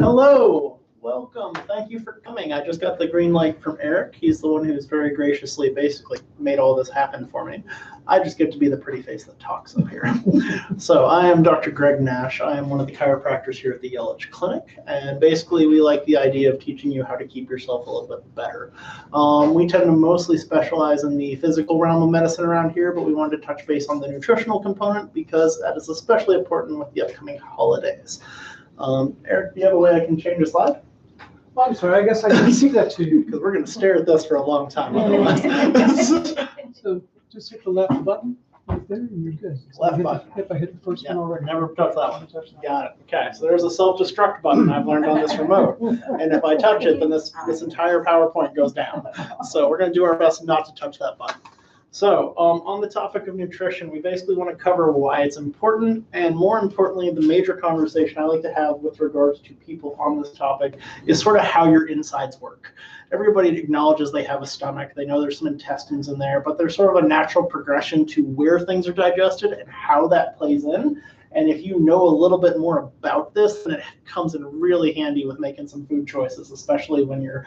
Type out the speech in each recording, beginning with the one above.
Hello, welcome. Thank you for coming. I just got the green light from Eric. He's the one who's very graciously basically made all this happen for me. I just get to be the pretty face that talks up here. So I am Dr. Greg Nash. I am one of the chiropractors here at the Yalich Clinic, and basically we like the idea of teaching you how to keep yourself a little bit better. We tend to mostly specialize in the physical realm of medicine around here, but we wanted to touch base on the nutritional component because that is especially important with the upcoming holidays. Eric, do you have a way I can change a slide? Oh, I'm sorry, I guess I can see that too. Because we're going to stare at this for a long time otherwise. So just hit the left button right there and you're good. Left button. If I hit the first one already. Never touched that one. Got it. Okay, so there's a self-destruct button I've learned on this remote. And if I touch it, then this entire PowerPoint goes down. So we're going to do our best not to touch that button. So on the topic of nutrition, we basically want to cover why it's important, and more importantly, the major conversation I like to have with regards to people on this topic is sort of how your insides work. Everybody acknowledges they have a stomach, they know there's some intestines in there, but there's sort of a natural progression to where things are digested and how that plays in. And if you know a little bit more about this, then it comes in really handy with making some food choices, especially when you're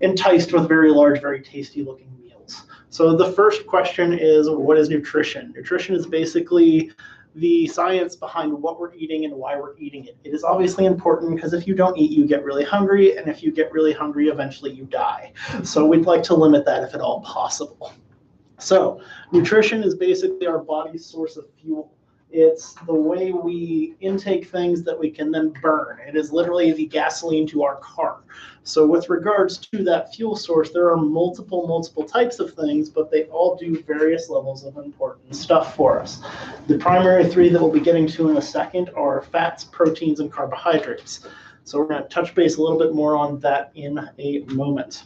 enticed with very large, very tasty looking meals. So the first question is, what is nutrition? Nutrition is basically the science behind what we're eating and why we're eating it. It is obviously important because if you don't eat, you get really hungry, and if you get really hungry, eventually you die. So we'd like to limit that if at all possible. So nutrition is basically our body's source of fuel. It's the way we intake things that we can then burn. It is literally the gasoline to our car. So with regards to that fuel source, there are multiple types of things, but they all do various levels of important stuff for us. The primary three that we'll be getting to in a second are fats, proteins, and carbohydrates. So we're going to touch base a little bit more on that in a moment.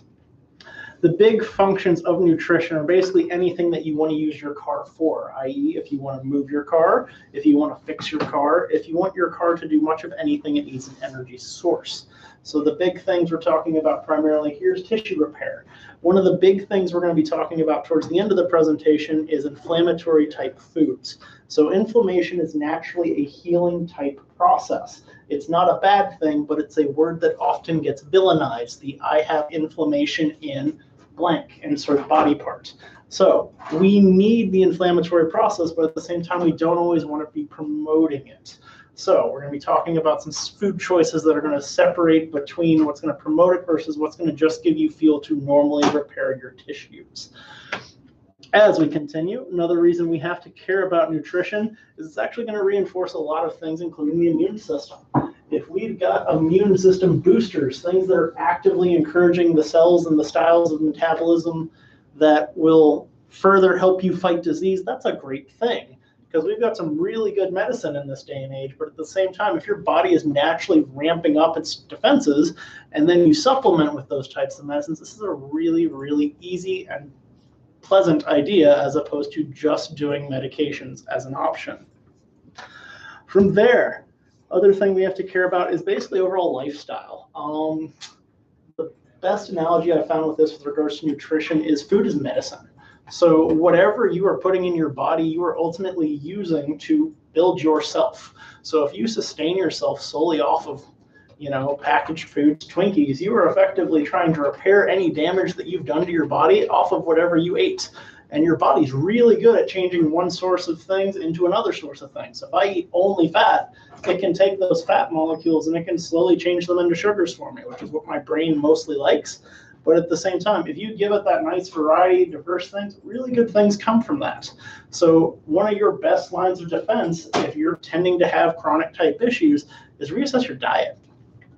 The big functions of nutrition are basically anything that you want to use your car for, i.e. if you want to move your car, if you want to fix your car, if you want your car to do much of anything, it needs an energy source. So the big things we're talking about primarily here is tissue repair. One of the big things we're going to be talking about towards the end of the presentation is inflammatory type foods. So inflammation is naturally a healing type process. It's not a bad thing, but it's a word that often gets villainized. The I have inflammation in blank and sort of body part. So we need the inflammatory process, but at the same time, we don't always want to be promoting it. So we're going to be talking about some food choices that are going to separate between what's going to promote it versus what's going to just give you fuel to normally repair your tissues. As we continue, another reason we have to care about nutrition is it's actually going to reinforce a lot of things, including the immune system. If we've got immune system boosters, things that are actively encouraging the cells and the styles of metabolism that will further help you fight disease, that's a great thing. Because we've got some really good medicine in this day and age, but at the same time, if your body is naturally ramping up its defenses, and then you supplement with those types of medicines, this is a really, really easy and pleasant idea as opposed to just doing medications as an option. From there, other thing we have to care about is basically overall lifestyle. The best analogy I found with this with regards to nutrition is food is medicine. So whatever you are putting in your body, you are ultimately using to build yourself. So if you sustain yourself solely off of, packaged foods, Twinkies, you are effectively trying to repair any damage that you've done to your body off of whatever you ate. And your body's really good at changing one source of things into another source of things. So if I eat only fat, it can take those fat molecules and it can slowly change them into sugars for me, which is what my brain mostly likes. But at the same time, if you give it that nice variety, diverse things, really good things come from that. So one of your best lines of defense, if you're tending to have chronic type issues, is reassess your diet.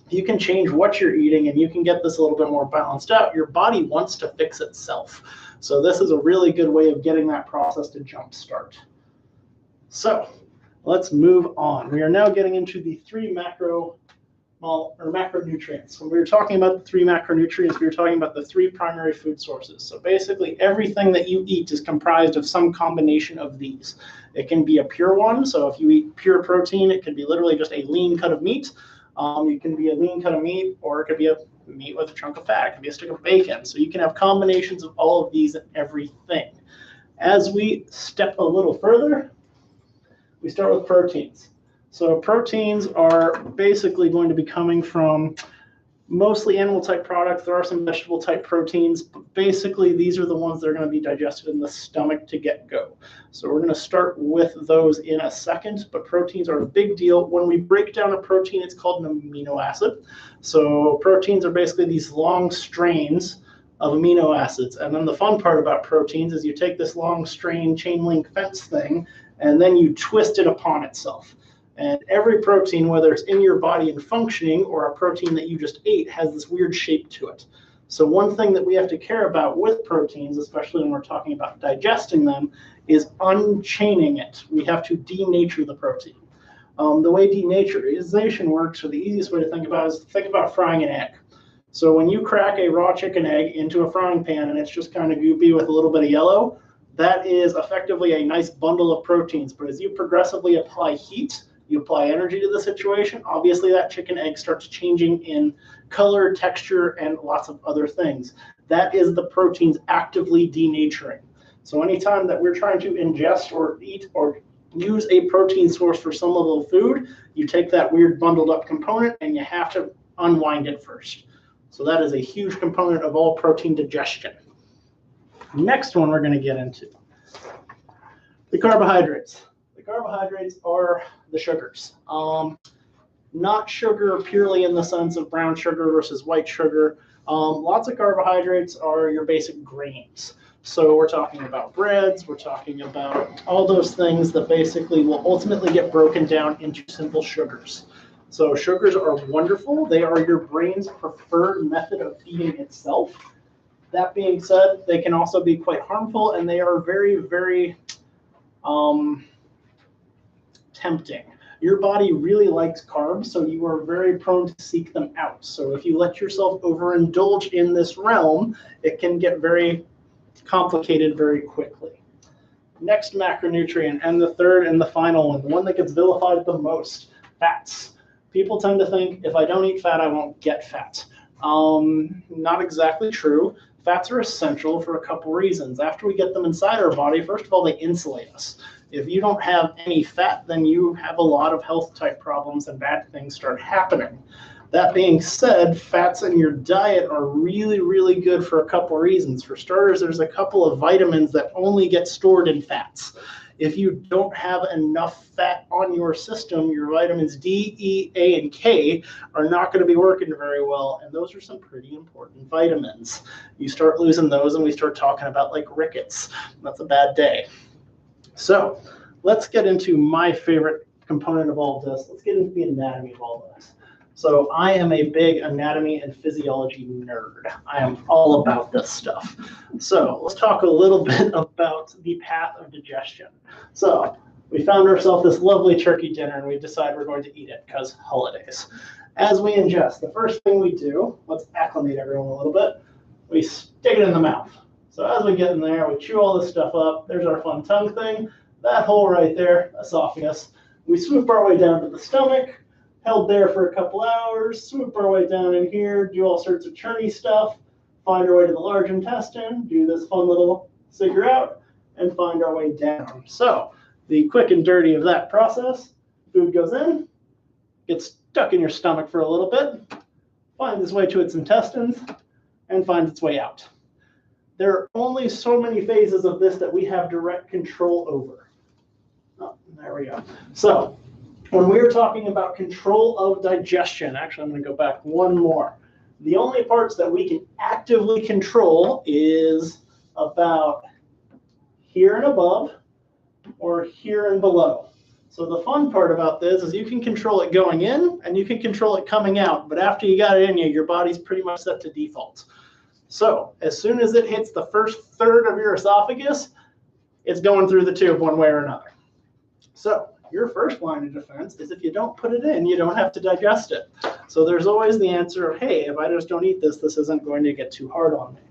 You can change what you're eating and you can get this a little bit more balanced out. Your body wants to fix itself. So this is a really good way of getting that process to jumpstart. So let's move on. We are now getting into the three macronutrients. When we were talking about the three macronutrients, we were talking about the three primary food sources. So basically everything that you eat is comprised of some combination of these. It can be a pure one. So if you eat pure protein, it can be literally just a lean cut of meat. It can be a lean cut of meat, or it could be a meat with a chunk of fat. It could be a stick of bacon. So you can have combinations of all of these in everything. As we step a little further, we start with proteins. So proteins are basically going to be coming from mostly animal type products. There are some vegetable type proteins, but basically these are the ones that are going to be digested in the stomach to get go. So we're going to start with those in a second, but proteins are a big deal. When we break down a protein, it's called an amino acid. So proteins are basically these long strains of amino acids. And then the fun part about proteins is you take this long strain chain link fence thing, and then you twist it upon itself. And every protein, whether it's in your body and functioning or a protein that you just ate, has this weird shape to it. So one thing that we have to care about with proteins, especially when we're talking about digesting them, is unchaining it. We have to denature the protein. The way denaturization works, or the easiest way to think about it, is think about frying an egg. So when you crack a raw chicken egg into a frying pan and it's just kind of goopy with a little bit of yellow, that is effectively a nice bundle of proteins. But as you progressively apply heat, you apply energy to the situation, obviously that chicken egg starts changing in color, texture, and lots of other things. That is the proteins actively denaturing. So anytime that we're trying to ingest or eat or use a protein source for some level of food, you take that weird bundled up component and you have to unwind it first. So that is a huge component of all protein digestion. Next one we're going to get into, the carbohydrates. The carbohydrates are the sugars. Not sugar purely in the sense of brown sugar versus white sugar. Lots of carbohydrates are your basic grains. So we're talking about breads, we're talking about all those things that basically will ultimately get broken down into simple sugars. So sugars are wonderful. They are your brain's preferred method of feeding itself. That being said, they can also be quite harmful, and they are very, very tempting. Your body really likes carbs, so you are very prone to seek them out. So if you let yourself overindulge in this realm, it can get very complicated very quickly. Next macronutrient, and the third and the final one, the one that gets vilified the most, fats. People tend to think if I don't eat fat, I won't get fat. Not exactly true. Fats are essential for a couple reasons. After we get them inside our body, first of all, they insulate us. If you don't have any fat, then you have a lot of health type problems and bad things start happening. That being said, fats in your diet are really, really good for a couple reasons. For starters, there's a couple of vitamins that only get stored in fats. If you don't have enough fat on your system, your vitamins D, E, A, and K are not going to be working very well, and those are some pretty important vitamins. You start losing those, and we start talking about like rickets. That's a bad day. So let's get into my favorite component of all of this. Let's get into the anatomy of all of this. So I am a big anatomy and physiology nerd. I am all about this stuff. So let's talk a little bit about the path of digestion. So we found ourselves this lovely turkey dinner, and we decide we're going to eat it because holidays. As we ingest, the first thing we do, let's acclimate everyone a little bit, we stick it in the mouth. So as we get in there, we chew all this stuff up. There's our fun tongue thing. That hole right there, esophagus. We swoop our way down to the stomach, held there for a couple hours, swoop our way down in here, do all sorts of churny stuff, find our way to the large intestine, do this fun little figure out, and find our way down. So the quick and dirty of that process, food goes in, gets stuck in your stomach for a little bit, finds its way to its intestines, and finds its way out. There are only so many phases of this that we have direct control over. Oh, there we go. So when we were talking about control of digestion, actually, I'm going to go back one more. The only parts that we can actively control is about here and above or here and below. So the fun part about this is you can control it going in and you can control it coming out. But after you got it in you, your body's pretty much set to default. So as soon as it hits the first third of your esophagus, it's going through the tube one way or another. So your first line of defense is if you don't put it in, you don't have to digest it. So there's always the answer of, hey, if I just don't eat this, this isn't going to get too hard on me.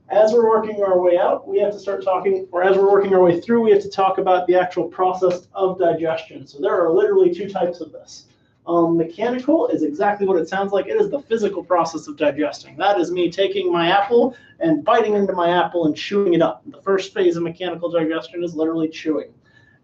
As we're working our way out, we have to start talking, or as we're working our way through, we have to talk about the actual process of digestion. So there are literally two types of this. Mechanical is exactly what it sounds like. It is the physical process of digesting. That is me taking my apple and biting into my apple and chewing it up. The first phase of mechanical digestion is literally chewing.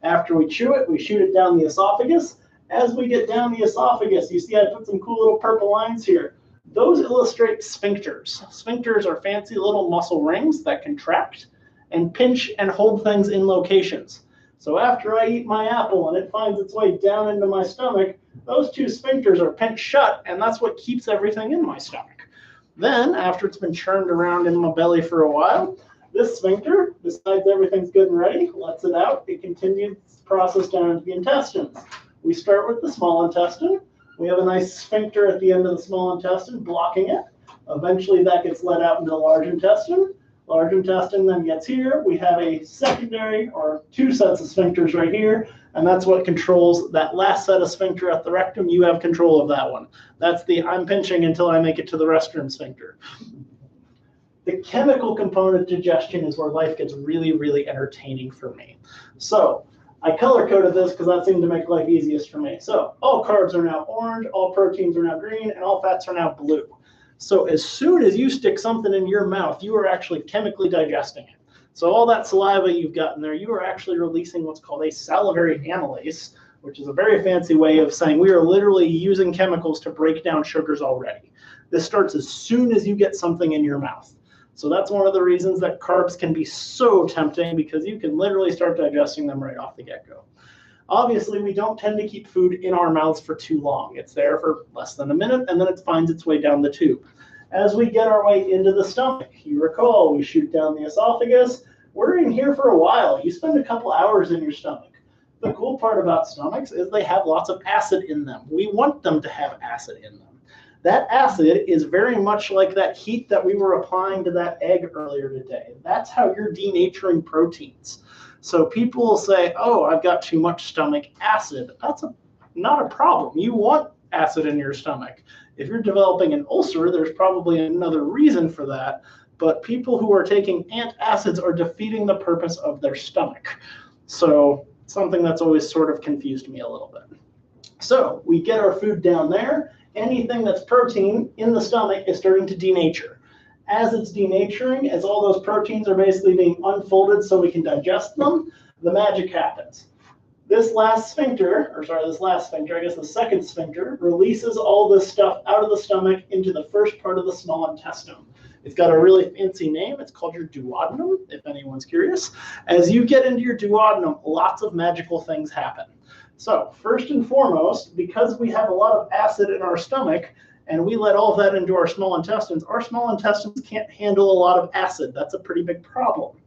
After we chew it, we shoot it down the esophagus, As we get down the esophagus, you see I put some cool little purple lines here. Those illustrate sphincters. Sphincters are fancy little muscle rings that contract and pinch and hold things in locations. So after I eat my apple and it finds its way down into my stomach, those two sphincters are pinched shut, and that's what keeps everything in my stomach. Then, after it's been churned around in my belly for a while, this sphincter decides everything's good and ready, lets it out. It continues its process down into the intestines. We start with the small intestine. We have a nice sphincter at the end of the small intestine blocking it. Eventually that gets let out into the large intestine. Large intestine then gets here. We have a secondary or two sets of sphincters right here, and that's what controls that last set of sphincter at the rectum. You have control of that one. That's the I'm pinching until I make it to the restroom sphincter. The chemical component of digestion is where life gets really, really entertaining for me. So I color-coded this because that seemed to make life easiest for me. So all carbs are now orange, all proteins are now green, and all fats are now blue. So as soon as you stick something in your mouth, you are actually chemically digesting it. So all that saliva you've got in there, you are actually releasing what's called a salivary amylase, which is a very fancy way of saying we are literally using chemicals to break down sugars already. This starts as soon as you get something in your mouth. So that's one of the reasons that carbs can be so tempting, because you can literally start digesting them right off the get-go. Obviously, we don't tend to keep food in our mouths for too long. It's there for less than a minute, and then it finds its way down the tube. As we get our way into the stomach, you recall we shoot down the esophagus. We're in here for a while. You spend a couple hours in your stomach. The cool part about stomachs is they have lots of acid in them. We want them to have acid in them. That acid is very much like that heat that we were applying to that egg earlier today. That's how you're denaturing proteins. So people will say, oh, I've got too much stomach acid. That's not a problem. You want acid in your stomach. If you're developing an ulcer, there's probably another reason for that. But people who are taking antacids are defeating the purpose of their stomach. So something that's always sort of confused me a little bit. So we get our food down there. Anything that's protein in the stomach is starting to denature. As it's denaturing, as all those proteins are basically being unfolded so we can digest them, the magic happens. This last sphincter, I guess the second sphincter, releases all this stuff out of the stomach into the first part of the small intestine. It's got a really fancy name. It's called your duodenum, if anyone's curious. As you get into your duodenum, lots of magical things happen. So first and foremost, because we have a lot of acid in our stomach, and we let all of that into our small intestines can't handle a lot of acid. That's a pretty big problem.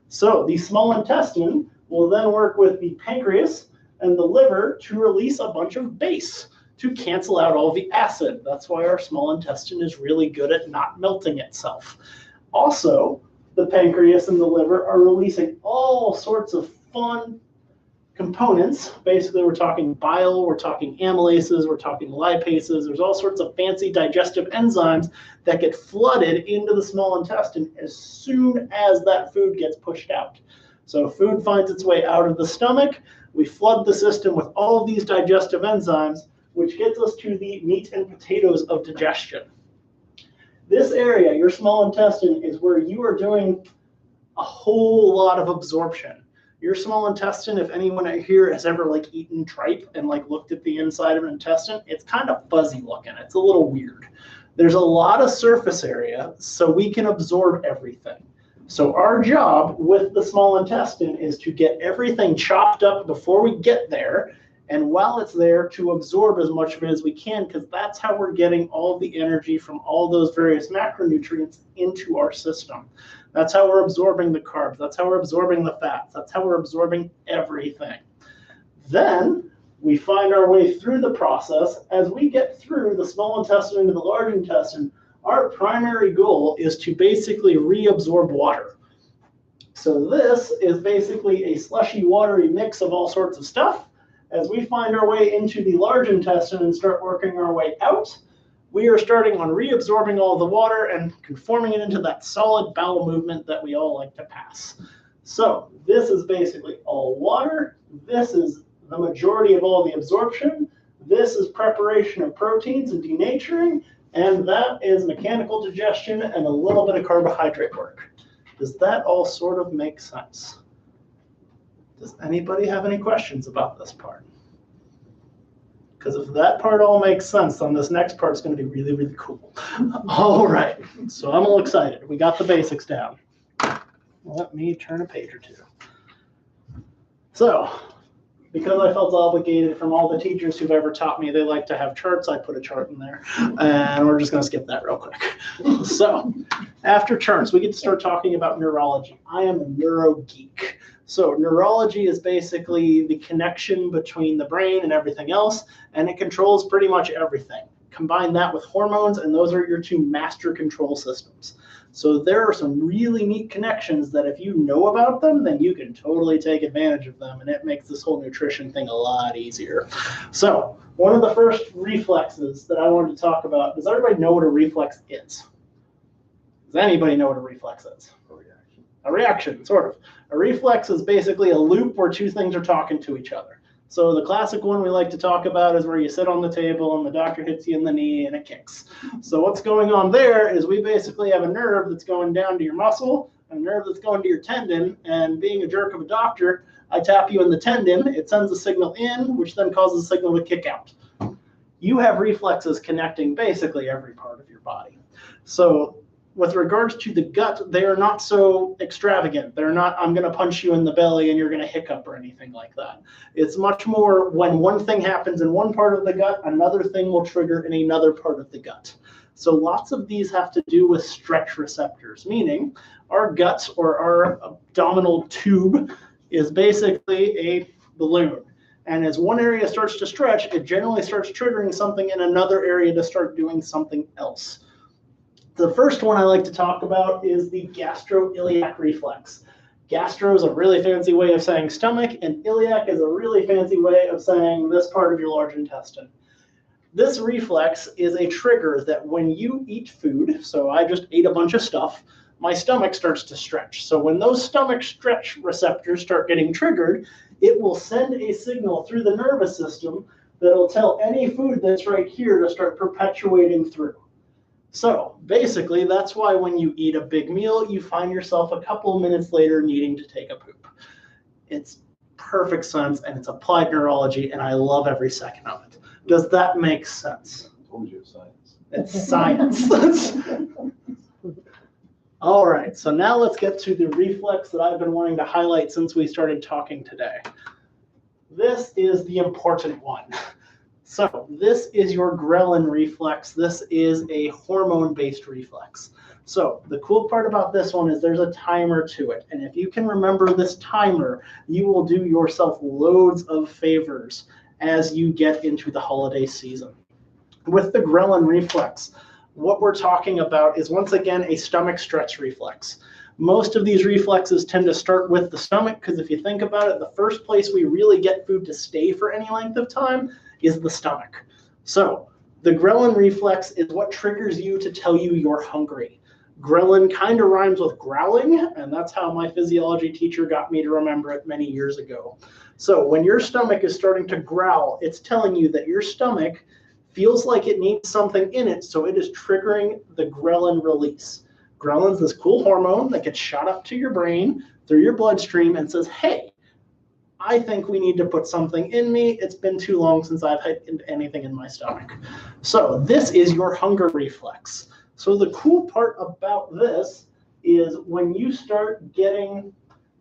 So the small intestine will then work with the pancreas and the liver to release a bunch of base to cancel out all the acid. That's why our small intestine is really good at not melting itself. Also, the pancreas and the liver are releasing all sorts of fun components. Basically, we're talking bile, we're talking amylases, we're talking lipases. There's all sorts of fancy digestive enzymes that get flooded into the small intestine as soon as that food gets pushed out. So food finds its way out of the stomach. We flood the system with all of these digestive enzymes, which gets us to the meat and potatoes of digestion. This area, your small intestine, is where you are doing a whole lot of absorption. Your small intestine, if anyone here has ever eaten tripe and looked at the inside of an intestine, it's kind of fuzzy looking. It's a little weird. There's a lot of surface area, so we can absorb everything. So our job with the small intestine is to get everything chopped up before we get there, and while it's there, to absorb as much of it as we can, because that's how we're getting all the energy from all those various macronutrients into our system. That's how we're absorbing the carbs. That's how we're absorbing the fats. That's how we're absorbing everything. Then we find our way through the process. As we get through the small intestine into the large intestine, our primary goal is to basically reabsorb water. So this is basically a slushy, watery mix of all sorts of stuff. As we find our way into the large intestine and start working our way out, we are starting on reabsorbing all the water and conforming it into that solid bowel movement that we all like to pass. So this is basically all water. This is the majority of all the absorption. This is preparation of proteins and denaturing. And that is mechanical digestion and a little bit of carbohydrate work. Does that all sort of make sense? Does anybody have any questions about this part? Because if that part all makes sense, then this next part's going to be really, really cool. All right, so I'm all excited. We got the basics down. Let me turn a page or two. So, because I felt obligated from all the teachers who've ever taught me, they like to have charts. I put a chart in there, and we're just going to skip that real quick. So, after charts, we get to start talking about neurology. I am a neuro geek. So, neurology is basically the connection between the brain and everything else, and it controls pretty much everything. Combine that with hormones, and those are your two master control systems. So there are some really neat connections that if you know about them, then you can totally take advantage of them, and it makes this whole nutrition thing a lot easier. So one of the first reflexes that I wanted to talk about, does everybody know what a reflex is? Does anybody know what a reflex is? A reaction, sort of. A reflex is basically a loop where two things are talking to each other. So the classic one we like to talk about is where you sit on the table and the doctor hits you in the knee and it kicks. So what's going on there is we basically have a nerve that's going down to your muscle, a nerve that's going to your tendon, and being a jerk of a doctor, I tap you in the tendon, it sends a signal in, which then causes a signal to kick out. You have reflexes connecting basically every part of your body. So with regards to the gut, they are not so extravagant. They're not, I'm going to punch you in the belly and you're going to hiccup or anything like that. It's much more when one thing happens in one part of the gut, another thing will trigger in another part of the gut. So lots of these have to do with stretch receptors, meaning our guts or our abdominal tube is basically a balloon. And as one area starts to stretch, it generally starts triggering something in another area to start doing something else. The first one I like to talk about is the gastroiliac reflex. Gastro is a really fancy way of saying stomach, and iliac is a really fancy way of saying this part of your large intestine. This reflex is a trigger that when you eat food, so I just ate a bunch of stuff, my stomach starts to stretch. So when those stomach stretch receptors start getting triggered, it will send a signal through the nervous system that'll tell any food that's right here to start perpetuating through. So basically, that's why when you eat a big meal, you find yourself a couple of minutes later needing to take a poop. It's perfect sense, and it's applied neurology, and I love every second of it. Does that make sense? I told you it's science. It's science. All right, so now let's get to the reflex that I've been wanting to highlight since we started talking today. This is the important one. So this is your ghrelin reflex. This is a hormone-based reflex. So the cool part about this one is there's a timer to it. And if you can remember this timer, you will do yourself loads of favors as you get into the holiday season. With the ghrelin reflex, what we're talking about is once again a stomach stretch reflex. Most of these reflexes tend to start with the stomach because if you think about it, the first place we really get food to stay for any length of time is the stomach. So the ghrelin reflex is what triggers you to tell you you're hungry. Ghrelin kind of rhymes with growling, and that's how my physiology teacher got me to remember it many years ago. So when your stomach is starting to growl, it's telling you that your stomach feels like it needs something in it, so it is triggering the ghrelin release. Ghrelin is this cool hormone that gets shot up to your brain through your bloodstream and says, hey, I think we need to put something in me. It's been too long since I've had anything in my stomach. So this is your hunger reflex. So the cool part about this is when you start getting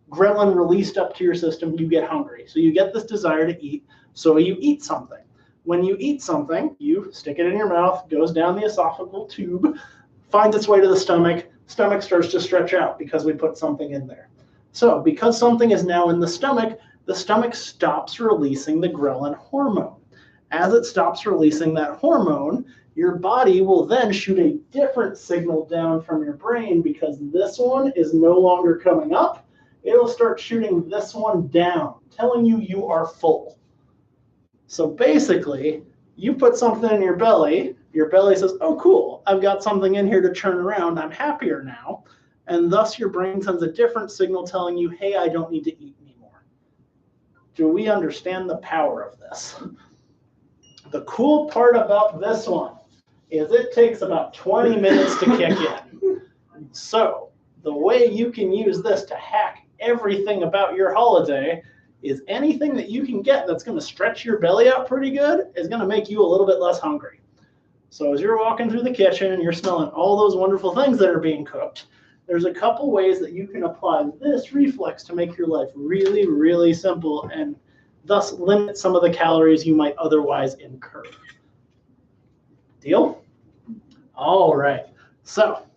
ghrelin released up to your system, you get hungry. So you get this desire to eat, so you eat something. When you eat something, you stick it in your mouth, goes down the esophageal tube, finds its way to the stomach starts to stretch out because we put something in there. So because something is now in the stomach stops releasing the ghrelin hormone. As it stops releasing that hormone, your body will then shoot a different signal down from your brain because this one is no longer coming up. It'll start shooting this one down, telling you you are full. So basically, you put something in your belly says, oh, cool, I've got something in here to turn around, I'm happier now. And thus your brain sends a different signal telling you, hey, I don't need to eat anymore. Do we understand the power of this? The cool part about this one is it takes about 20 minutes to kick in. So the way you can use this to hack everything about your holiday is anything that you can get that's going to stretch your belly out pretty good is going to make you a little bit less hungry. So as you're walking through the kitchen and you're smelling all those wonderful things that are being cooked, there's a couple ways that you can apply this reflex to make your life really, really simple and thus limit some of the calories you might otherwise incur. Deal? All right. So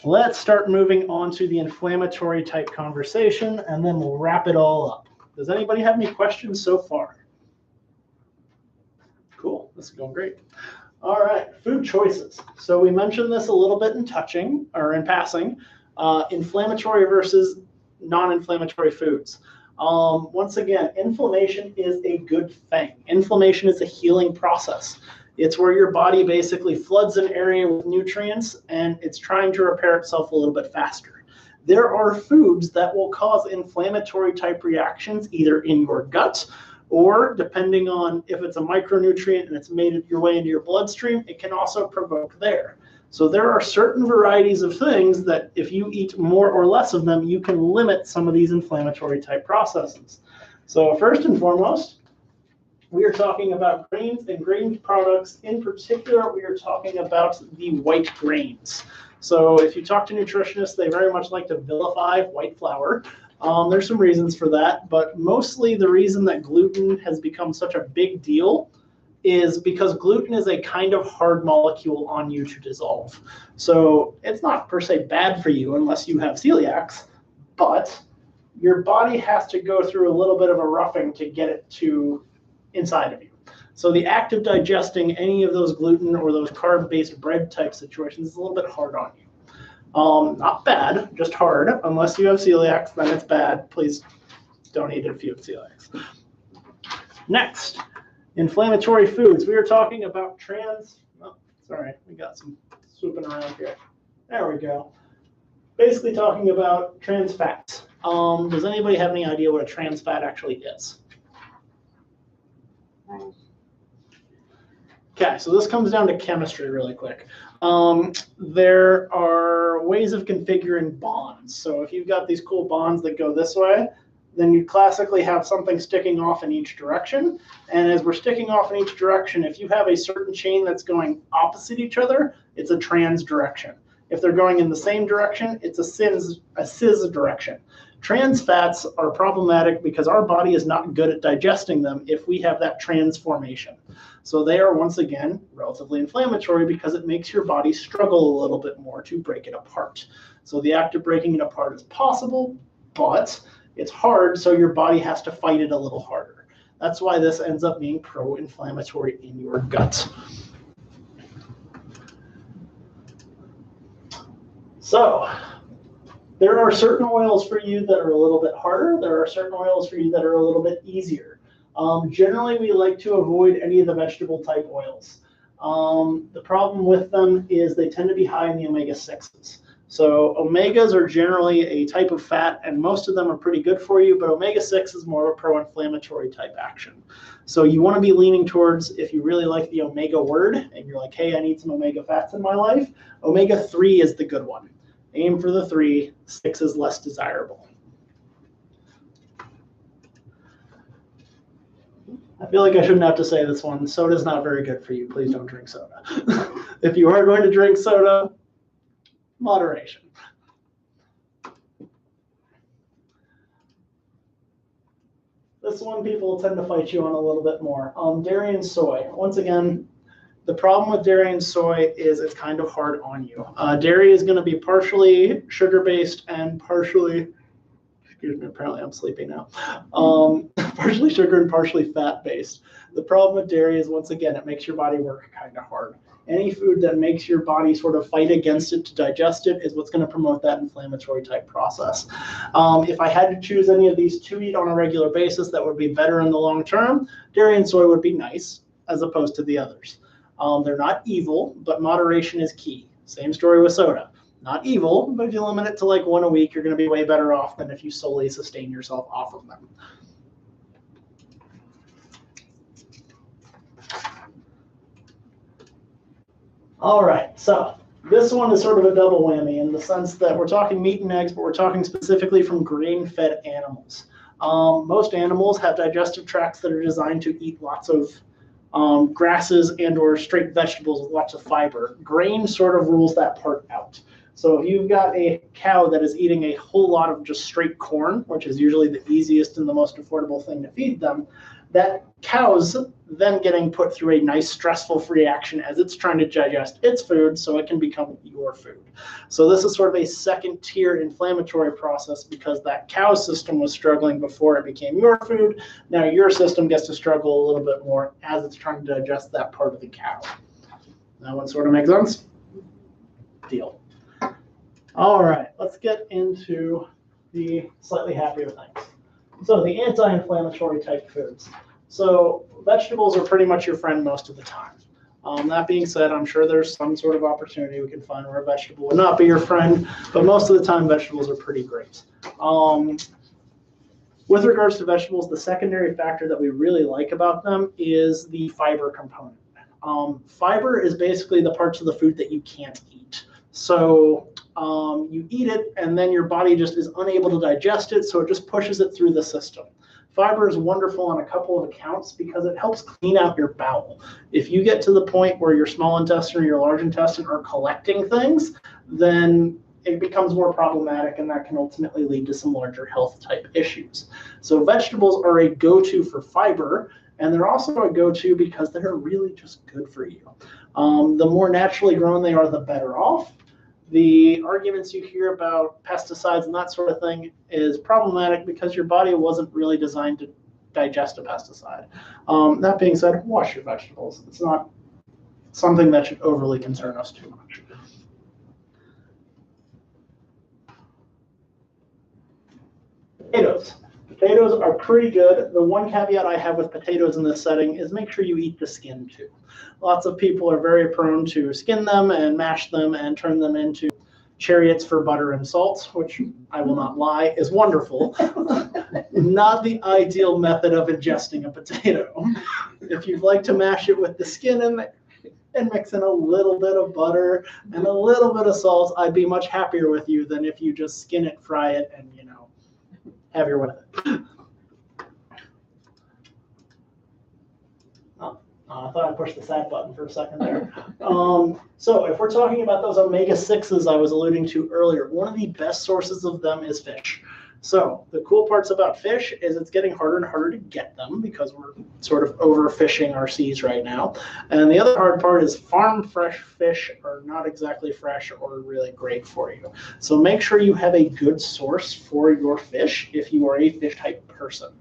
let's start moving on to the inflammatory type conversation, and then we'll wrap it all up. Does anybody have any questions so far? Cool. This is going great. All right, food choices. So we mentioned this a little bit in passing, inflammatory versus non-inflammatory foods. Once again, inflammation is a good thing. Inflammation is a healing process. It's where your body basically floods an area with nutrients and it's trying to repair itself a little bit faster. There are foods that will cause inflammatory type reactions either in your gut, or depending on if it's a micronutrient and it's made your way into your bloodstream, it can also provoke there. So there are certain varieties of things that if you eat more or less of them, you can limit some of these inflammatory type processes. So first and foremost, we are talking about grains and grain products. In particular, we are talking about the white grains. So if you talk to nutritionists, they very much like to vilify white flour. There's some reasons for that, but mostly the reason that gluten has become such a big deal is because gluten is a kind of hard molecule on you to dissolve. So it's not per se bad for you unless you have celiacs, but your body has to go through a little bit of a roughing to get it to inside of you. So the act of digesting any of those gluten or those carb-based bread type situations is a little bit hard on you. Not bad, just hard. Unless you have celiacs, then it's bad. Please don't eat it if you have celiacs. Next, inflammatory foods. We are talking about we got some swooping around here. There we go. Basically talking about trans fats. Does anybody have any idea what a trans fat actually is? Okay, so this comes down to chemistry really quick. There are ways of configuring bonds. So if you've got these cool bonds that go this way, then you classically have something sticking off in each direction. And as we're sticking off in each direction, if you have a certain chain that's going opposite each other, it's a trans direction. If they're going in the same direction, it's a cis direction. Trans fats are problematic because our body is not good at digesting them if we have that transformation. So they are, once again, relatively inflammatory because it makes your body struggle a little bit more to break it apart. So the act of breaking it apart is possible, but it's hard, so your body has to fight it a little harder. That's why this ends up being pro-inflammatory in your gut. So there are certain oils for you that are a little bit harder. There are certain oils for you that are a little bit easier. Generally, we like to avoid any of the vegetable type oils. The problem with them is they tend to be high in the omega-6s. So omegas are generally a type of fat, and most of them are pretty good for you, but omega-6 is more of a pro-inflammatory type action. So you want to be leaning towards, if you really like the omega word, and you're like, hey, I need some omega fats in my life, omega-3 is the good one. Aim for the 3, 6 is less desirable. I feel like I shouldn't have to say this one. Soda's not very good for you. Please don't drink soda. If you are going to drink soda, moderation. This one people tend to fight you on a little bit more. Dairy and soy. Once again, the problem with dairy and soy is it's kind of hard on you. Dairy is going to be partially sugar-based and partially, excuse me, apparently I'm sleeping now, partially sugar and partially fat-based. The problem with dairy is, once again, it makes your body work kind of hard. Any food that makes your body sort of fight against it to digest it is what's going to promote that inflammatory type process. If I had to choose any of these to eat on a regular basis that would be better in the long term, dairy and soy would be nice as opposed to the others. They're not evil, but moderation is key. Same story with soda. Not evil, but if you limit it to like one a week, you're going to be way better off than if you solely sustain yourself off of them. All right, so this one is sort of a double whammy in the sense that we're talking meat and eggs, but we're talking specifically from grain-fed animals. Most animals have digestive tracts that are designed to eat lots of grasses and or straight vegetables with lots of fiber. Grain sort of rules that part out. So if you've got a cow that is eating a whole lot of just straight corn, which is usually the easiest and the most affordable thing to feed them, that cow's then getting put through a nice stressful reaction as it's trying to digest its food so it can become your food. So this is sort of a second tier inflammatory process because that cow's system was struggling before it became your food. Now your system gets to struggle a little bit more as it's trying to digest that part of the cow. That one sort of makes sense? Deal. All right, let's get into the slightly happier things. So the anti-inflammatory type foods. So vegetables are pretty much your friend most of the time. That being said, I'm sure there's some sort of opportunity we can find where a vegetable would not be your friend, but most of the time vegetables are pretty great. With regards to vegetables, the secondary factor that we really like about them is the fiber component. Fiber is basically the parts of the food that you can't eat. So you eat it and then your body just is unable to digest it, so it just pushes it through the system. Fiber is wonderful on a couple of accounts because it helps clean out your bowel. If you get to the point where your small intestine or your large intestine are collecting things, then it becomes more problematic and that can ultimately lead to some larger health type issues. So vegetables are a go-to for fiber, and they're also a go-to because they're really just good for you. The more naturally grown they are, the better off. The arguments you hear about pesticides and that sort of thing is problematic because your body wasn't really designed to digest a pesticide. That being said, wash your vegetables. It's not something that should overly concern us too much. Potatoes. Potatoes are pretty good. The one caveat I have with potatoes in this setting is make sure you eat the skin too. Lots of people are very prone to skin them and mash them and turn them into chariots for butter and salt, which I will not lie is wonderful. Not the ideal method of ingesting a potato. If you'd like to mash it with the skin in there and mix in a little bit of butter and a little bit of salt, I'd be much happier with you than if you just skin it, fry it, and have your way with it. I thought I pushed the sad button for a second there. So if we're talking about those omega-6s I was alluding to earlier, one of the best sources of them is fish. So the cool parts about fish is it's getting harder and harder to get them because we're sort of overfishing our seas right now. And the other hard part is farm fresh fish are not exactly fresh or really great for you. So make sure you have a good source for your fish if you are a fish type person.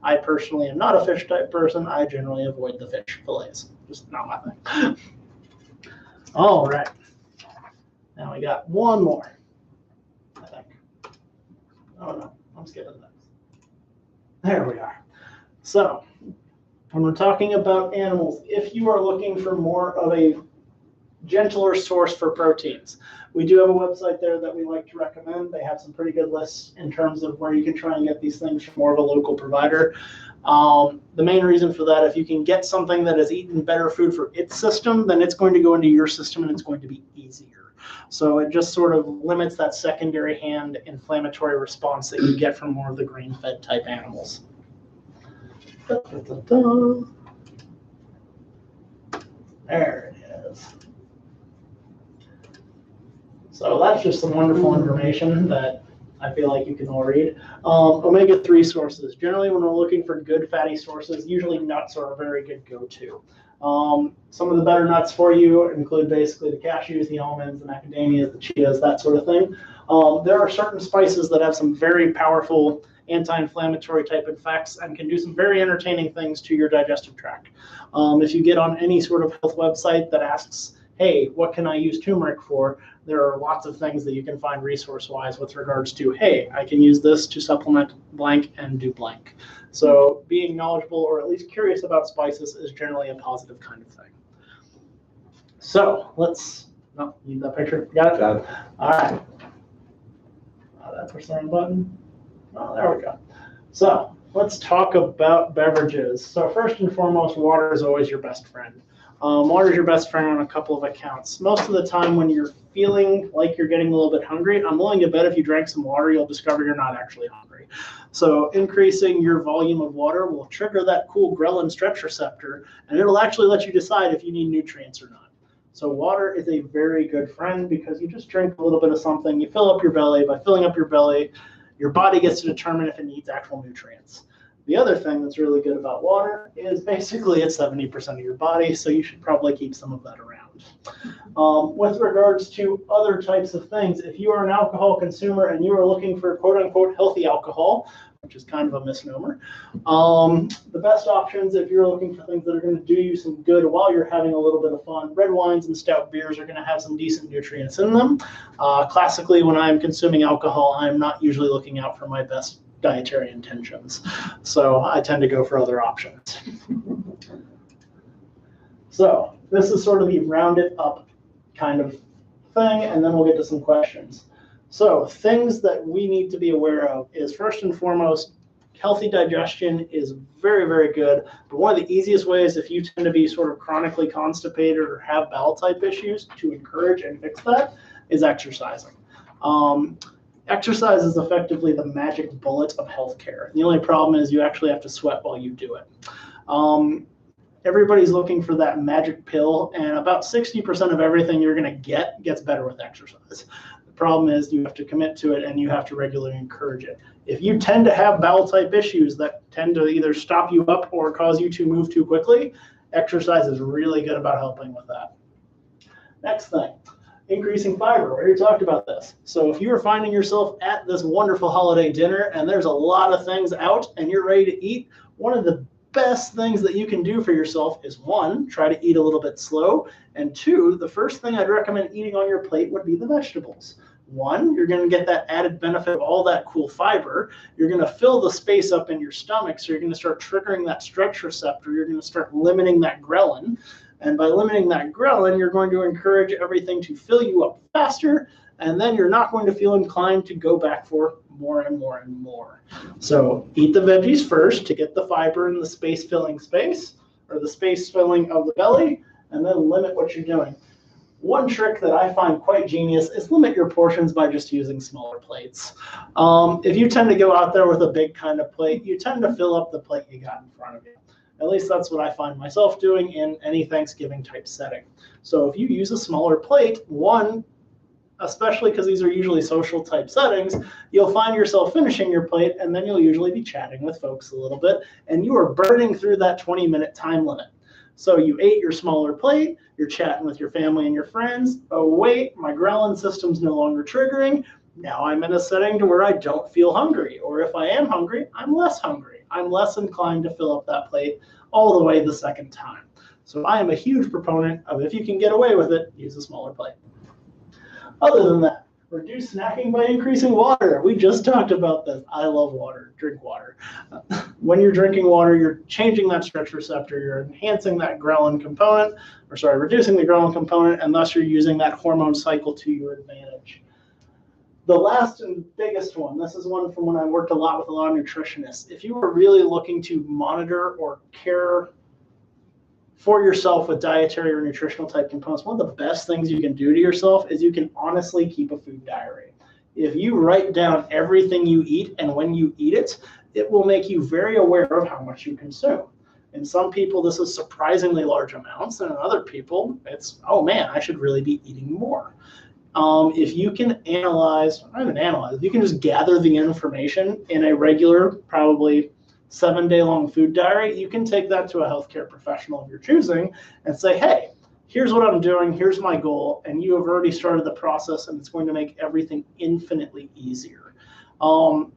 I personally am not a fish type person. I generally avoid the fish fillets. Just not my thing. All right. Now we got one more, I think. Oh no, I'm skipping that. There we are. So when we're talking about animals, if you are looking for more of a gentler source for proteins, we do have a website there that we like to recommend. They have some pretty good lists in terms of where you can try and get these things from more of a local provider. The main reason for that, if you can get something that has eaten better food for its system, then it's going to go into your system and it's going to be easier. So it just sort of limits that secondary hand inflammatory response that you get from more of the grain-fed type animals. There it is. So that's just some wonderful information that I feel like you can all read. Omega-3 sources. Generally, when we're looking for good fatty sources, usually nuts are a very good go-to. Some of the better nuts for you include basically the cashews, the almonds, the macadamias, the chias, that sort of thing. There are certain spices that have some very powerful anti-inflammatory type effects and can do some very entertaining things to your digestive tract. If you get on any sort of health website that asks, hey, what can I use turmeric for? There are lots of things that you can find resource-wise with regards to, hey, I can use this to supplement blank and do blank. So being knowledgeable or at least curious about spices is generally a positive kind of thing. So let's, need that picture? Got it? Got it. All right. That push the wrong button. Oh, there we go. So let's talk about beverages. So first and foremost, water is always your best friend. Water is your best friend on a couple of accounts. Most of the time when you're feeling like you're getting a little bit hungry, I'm willing to bet if you drank some water, you'll discover you're not actually hungry. So increasing your volume of water will trigger that cool ghrelin stretch receptor, and it'll actually let you decide if you need nutrients or not. So water is a very good friend because you just drink a little bit of something, you fill up your belly. By filling up your belly, your body gets to determine if it needs actual nutrients. The other thing that's really good about water is basically it's 70% of your body, so you should probably keep some of that around. With regards to other types of things, if you are an alcohol consumer and you are looking for quote-unquote healthy alcohol, which is kind of a misnomer, the best options if you're looking for things that are going to do you some good while you're having a little bit of fun, red wines and stout beers are going to have some decent nutrients in them. Classically, when I'm consuming alcohol, I'm not usually looking out for my best dietary intentions. So I tend to go for other options. So this is sort of the rounded up kind of thing, and then we'll get to some questions. So things that we need to be aware of is first and foremost, healthy digestion is very, very good. But one of the easiest ways if you tend to be sort of chronically constipated or have bowel type issues to encourage and fix that is exercising. Exercise is effectively the magic bullet of healthcare. The only problem is you actually have to sweat while you do it. Everybody's looking for that magic pill, and about 60% of everything you're going to get gets better with exercise. The problem is you have to commit to it and you have to regularly encourage it. If you tend to have bowel type issues that tend to either stop you up or cause you to move too quickly, exercise is really good about helping with that. Next thing. Increasing fiber. We already talked about this. So if you are finding yourself at this wonderful holiday dinner and there's a lot of things out and you're ready to eat, one of the best things that you can do for yourself is one, try to eat a little bit slow, and two, the first thing I'd recommend eating on your plate would be the vegetables. One, you're going to get that added benefit of all that cool fiber. You're going to fill the space up in your stomach, so you're going to start triggering that stretch receptor. You're going to start limiting that ghrelin. And by limiting that ghrelin, you're going to encourage everything to fill you up faster, and then you're not going to feel inclined to go back for more and more and more. So eat the veggies first to get the fiber in the space-filling space, or the space-filling of the belly, and then limit what you're doing. One trick that I find quite genius is limit your portions by just using smaller plates. If you tend to go out there with a big kind of plate, you tend to fill up the plate you got in front of you. At least that's what I find myself doing in any Thanksgiving type setting. So if you use a smaller plate, one, especially because these are usually social type settings, you'll find yourself finishing your plate and then you'll usually be chatting with folks a little bit and you are burning through that 20-minute time limit. So you ate your smaller plate, you're chatting with your family and your friends. Oh wait, my ghrelin system's no longer triggering. Now I'm in a setting to where I don't feel hungry, or if I am hungry, I'm less hungry. I'm less inclined to fill up that plate all the way the second time. So I am a huge proponent of, if you can get away with it, use a smaller plate. Other than that, reduce snacking by increasing water. We just talked about this. I love water. Drink water. When you're drinking water, you're changing that stretch receptor. You're enhancing that ghrelin component, reducing the ghrelin component, and thus you're using that hormone cycle to your advantage. The last and biggest one, this is one from when I worked a lot with a lot of nutritionists. If you were really looking to monitor or care for yourself with dietary or nutritional type components, one of the best things you can do to yourself is you can honestly keep a food diary. If you write down everything you eat and when you eat it, it will make you very aware of how much you consume. In some people, this is surprisingly large amounts, and in other people, it's, oh man, I should really be eating more. If you can you can just gather the information in a regular, probably 7-day-long food diary, you can take that to a healthcare professional of your choosing and say, hey, here's what I'm doing, here's my goal, and you have already started the process, and it's going to make everything infinitely easier. One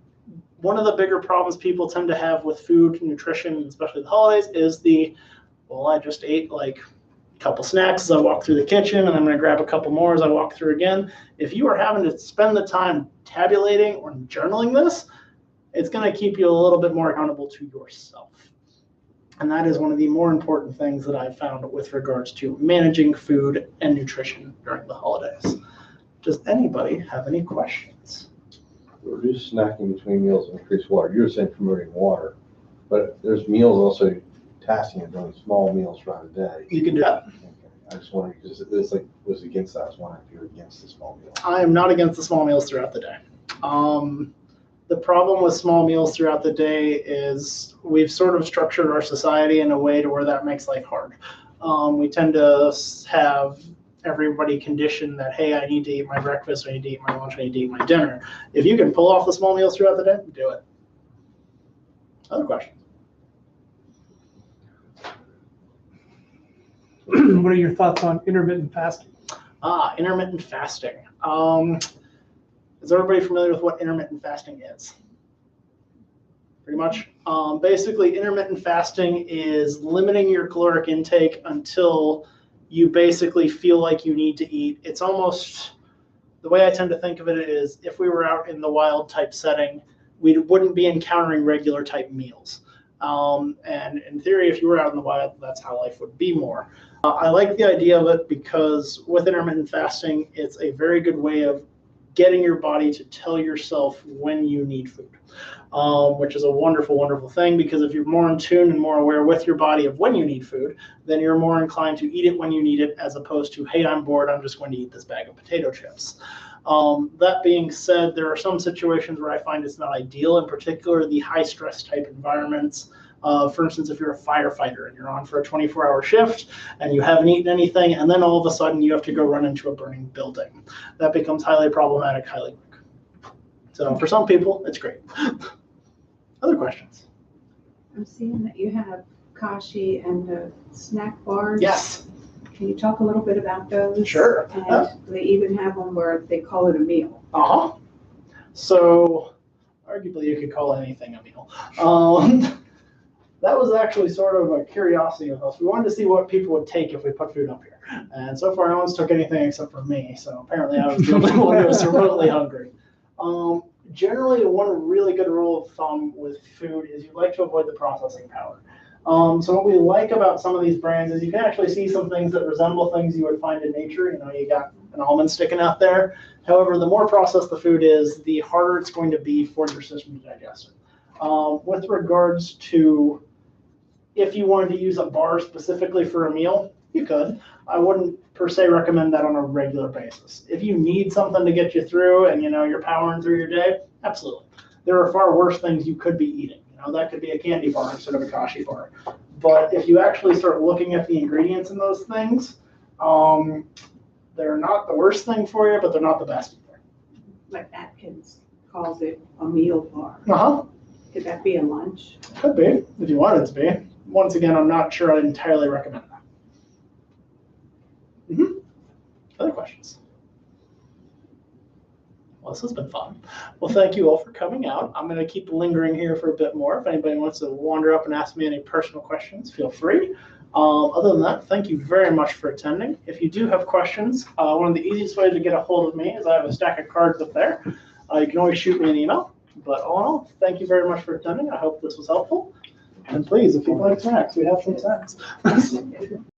of the bigger problems people tend to have with food, nutrition, especially the holidays, is I just ate like couple snacks as I walk through the kitchen, and I'm going to grab a couple more as I walk through again. If you are having to spend the time tabulating or journaling this, it's going to keep you a little bit more accountable to yourself. And that is one of the more important things that I've found with regards to managing food and nutrition during the holidays. Does anybody have any questions? Reduce snacking between meals and increase water. You were saying promoting water, but there's meals also fasting and doing small meals throughout the day. You can do that. Okay. I just wondered, because it's like, was against that. I was wondering if you're against the small meals. I am not against the small meals throughout the day. The problem with small meals throughout the day is we've sort of structured our society in a way to where that makes life hard. We tend to have everybody conditioned that, hey, I need to eat my breakfast, I need to eat my lunch, I need to eat my dinner. If you can pull off the small meals throughout the day, do it. Other questions? What are your thoughts on intermittent fasting? Intermittent fasting. Is everybody familiar with what intermittent fasting is? Pretty much. Basically, intermittent fasting is limiting your caloric intake until you basically feel like you need to eat. It's almost, the way I tend to think of it is, if we were out in the wild type setting, we wouldn't be encountering regular type meals. And in theory, if you were out in the wild, that's how life would be more. I like the idea of it because with intermittent fasting, it's a very good way of getting your body to tell yourself when you need food, which is a wonderful, wonderful thing, because if you're more in tune and more aware with your body of when you need food, then you're more inclined to eat it when you need it, as opposed to, hey, I'm bored, I'm just going to eat this bag of potato chips. That being said, there are some situations where I find it's not ideal, in particular the high stress type environments. For instance, if you're a firefighter and you're on for a 24-hour shift and you haven't eaten anything, and then all of a sudden you have to go run into a burning building, that becomes highly problematic, highly quick. So for some people, it's great. Other questions? I'm seeing that you have kashi and the snack bars. Yes. Can you talk a little bit about those? Sure. And they even have one where they call it a meal. Uh-huh. So arguably you could call anything a meal. That was actually sort of a curiosity of us. We wanted to see what people would take if we put food up here. And so far, no one's took anything except for me. So apparently I was the only one who was remotely hungry. Generally, one really good rule of thumb with food is you like to avoid the processing power. So what we like about some of these brands is you can actually see some things that resemble things you would find in nature. You know, you got an almond sticking out there. However, the more processed the food is, the harder it's going to be for your system to digest it. With regards to if you wanted to use a bar specifically for a meal, you could. I wouldn't per se recommend that on a regular basis. If you need something to get you through and you know you're powering through your day, absolutely. There are far worse things you could be eating. You know, that could be a candy bar instead of a kashi bar. But if you actually start looking at the ingredients in those things, they're not the worst thing for you, but they're not the best either. Like Atkins calls it a meal bar. Uh-huh. Could that be a lunch? Could be, if you want it to be. Once again, I'm not sure I'd entirely recommend that. Other questions? Well, this has been fun. Well, thank you all for coming out. I'm going to keep lingering here for a bit more. If anybody wants to wander up and ask me any personal questions, feel free. Other than that, thank you very much for attending. If you do have questions, one of the easiest ways to get a hold of me is I have a stack of cards up there. You can always shoot me an email. But all in all, thank you very much for attending. I hope this was helpful. And please, if you'd like snacks, we have some snacks.